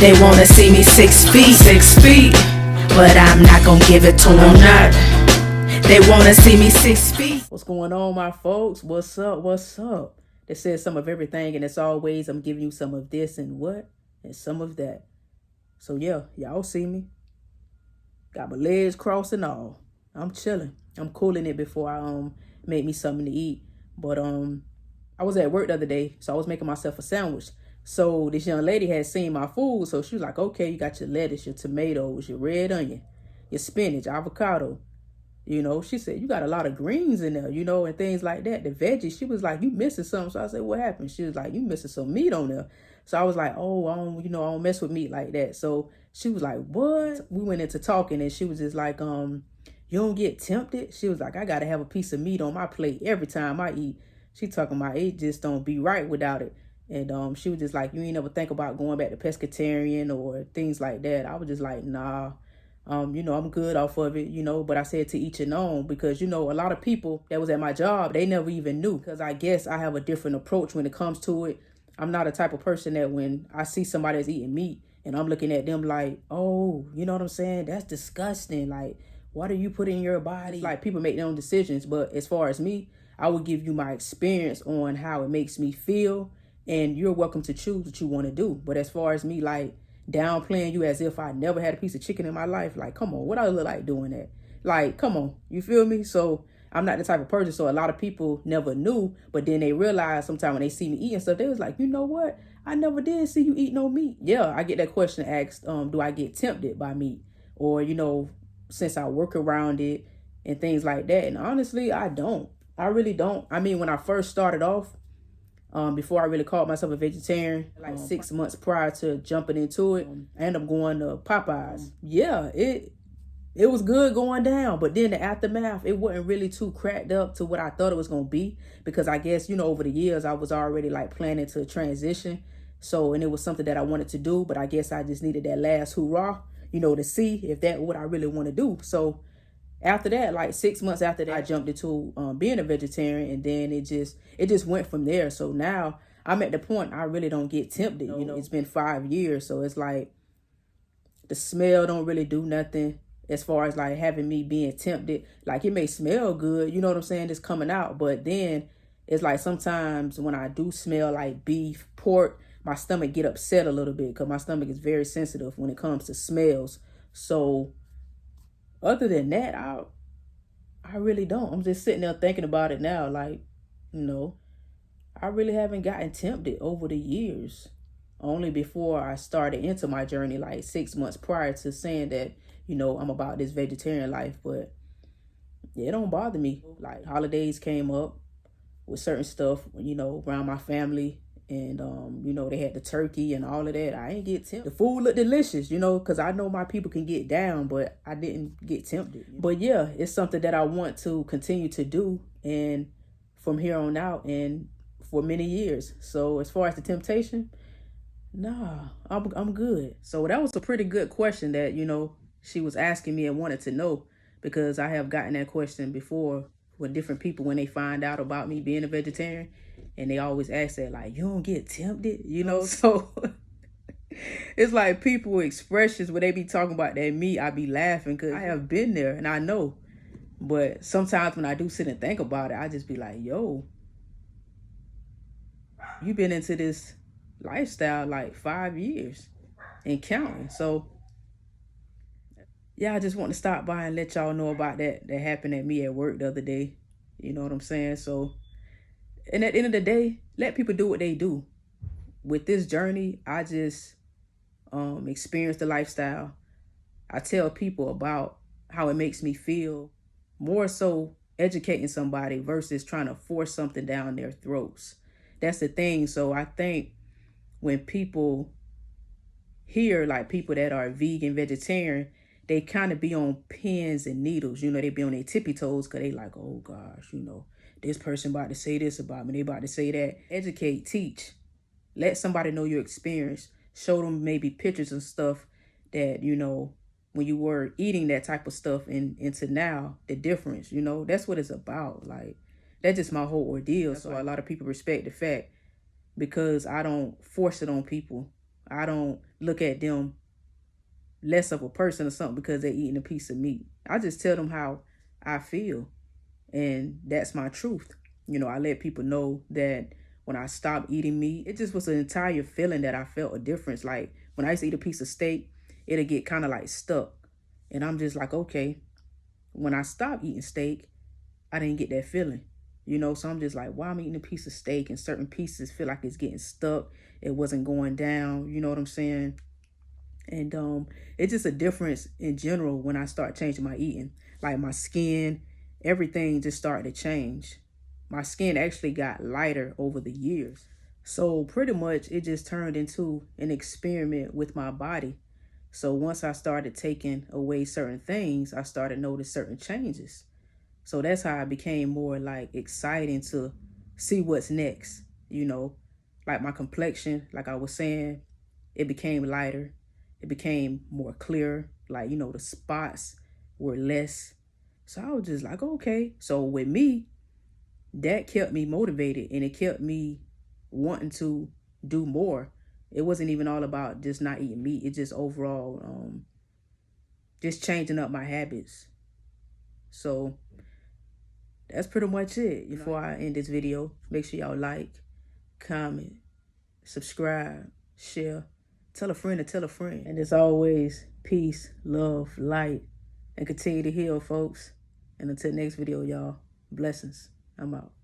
They wanna see me 6 feet, but I'm not gonna give it to them, not. They wanna see me 6 feet. What's going on, my folks? What's up? What's up? They said some of everything, and as always, I'm giving you some of this and what, and some of that. So yeah, y'all see me. Got my legs crossed and all. I'm chilling. I'm cooling it before I make me something to eat. But I was at work the other day, so I was making myself a sandwich. So this young lady had seen my food, so she was like, okay, you got your lettuce, your tomatoes, your red onion, your spinach, avocado. You know, she said, you got a lot of greens in there, you know, and things like that. The veggies, she was like, you missing something. So I said, what happened? She was like, you missing some meat on there. So I was like, oh, I don't mess with meat like that. So she was like, what? We went into talking, and she was just like, you don't get tempted? She was like, I got to have a piece of meat on my plate every time I eat. She talking about it just don't be right without it. And she was just like, you ain't ever think about going back to pescatarian or things like that. I was just like, nah. I'm good off of it, but I said to each and own, because, a lot of people that was at my job, they never even knew, because I guess I have a different approach when it comes to it. I'm not a type of person that when I see somebody that's eating meat and I'm looking at them like, oh, you know what I'm saying? That's disgusting. Like, what do you put in your body? Like, people make their own decisions. But as far as me, I will give you my experience on how it makes me feel. And you're welcome to choose what you want to do. But as far as me, like, downplaying you as if I never had a piece of chicken in my life, like, come on, what I look like doing that? Like, come on, you feel me? So I'm not the type of person. So a lot of people never knew, but then they realize sometime when they see me eating stuff, they was like, you know what? I never did see you eat no meat. Yeah, I get that question asked, do I get tempted by meat? Or, since I work around it and things like that. And honestly, I don't. I really don't. I mean, when I first started off, before I really called myself a vegetarian, like 6 months prior to jumping into it, I ended up going to Popeyes. Yeah, it was good going down, but then the aftermath, it wasn't really too cracked up to what I thought it was going to be, because I guess, over the years, I was already like planning to transition. So, and it was something that I wanted to do, but I guess I just needed that last hoorah, to see if that what I really want to do. So after that, like 6 months after that, I jumped into being a vegetarian, and then it just went from there. So now I'm at the point I really don't get tempted. It's been 5 years, so it's like the smell don't really do nothing as far as like having me being tempted. Like, it may smell good, you know what I'm saying, it's coming out, but then it's like sometimes when I do smell like beef, pork, my stomach get upset a little bit, because my stomach is very sensitive when it comes to smells. So other than that, I really don't. I'm just sitting there thinking about it now. Like, I really haven't gotten tempted over the years. Only before I started into my journey, like 6 months prior to saying that, I'm about this vegetarian life. But yeah, it don't bother me. Like, holidays came up with certain stuff, around my family. And, they had the turkey and all of that. I ain't get tempted. The food looked delicious, because I know my people can get down, but I didn't get tempted. But yeah, it's something that I want to continue to do, and from here on out and for many years. So as far as the temptation, nah, I'm good. So that was a pretty good question that, she was asking me and wanted to know, because I have gotten that question before with different people when they find out about me being a vegetarian. And they always ask that, like, you don't get tempted, So it's like people expressions when they be talking about that meat, I be laughing, because I have been there and I know. But sometimes when I do sit and think about it, I just be like, yo, you been into this lifestyle like 5 years and counting. So yeah, I just want to stop by and let y'all know about that happened at me at work the other day. You know what I'm saying? So, and at the end of the day, let people do what they do. With this journey, I just experienced the lifestyle. I tell people about how it makes me feel, more so educating somebody versus trying to force something down their throats. That's the thing. So I think when people hear like people that are vegan, vegetarian, they kind of be on pins and needles. They be on their tippy toes, because they like, oh gosh, this person about to say this about me, they about to say that. Educate, teach, let somebody know your experience, show them maybe pictures and stuff that, when you were eating that type of stuff and into now, the difference, that's what it's about. Like, that's just my whole ordeal. So a lot of people respect the fact, because I don't force it on people. I don't look at them less of a person or something because they're eating a piece of meat. I just tell them how I feel, and that's my truth. You know, I let people know that when I stopped eating meat, it just was an entire feeling that I felt a difference. Like when I used to eat a piece of steak, it'll get kind of like stuck. And I'm just like, okay, when I stopped eating steak, I didn't get that feeling. You know, so I'm just like, why I'm eating a piece of steak and certain pieces feel like it's getting stuck. It wasn't going down. You know what I'm saying? And it's just a difference in general when I start changing my eating. Like my skin, everything just started to change. My skin actually got lighter over the years. So pretty much it just turned into an experiment with my body. So once I started taking away certain things, I started noticing certain changes. So that's how I became more like exciting to see what's next, you know, like my complexion, like I was saying, it became lighter. It became more clear, like, you know, the spots were less. So I was just like, okay. So with me, that kept me motivated and it kept me wanting to do more. It wasn't even all about just not eating meat. It just overall, just changing up my habits. So that's pretty much it. Before I end this video, make sure y'all like, comment, subscribe, share, tell a friend to tell a friend. And as always, peace, love, light, and continue to heal, folks. And until next video, y'all, blessings. I'm out.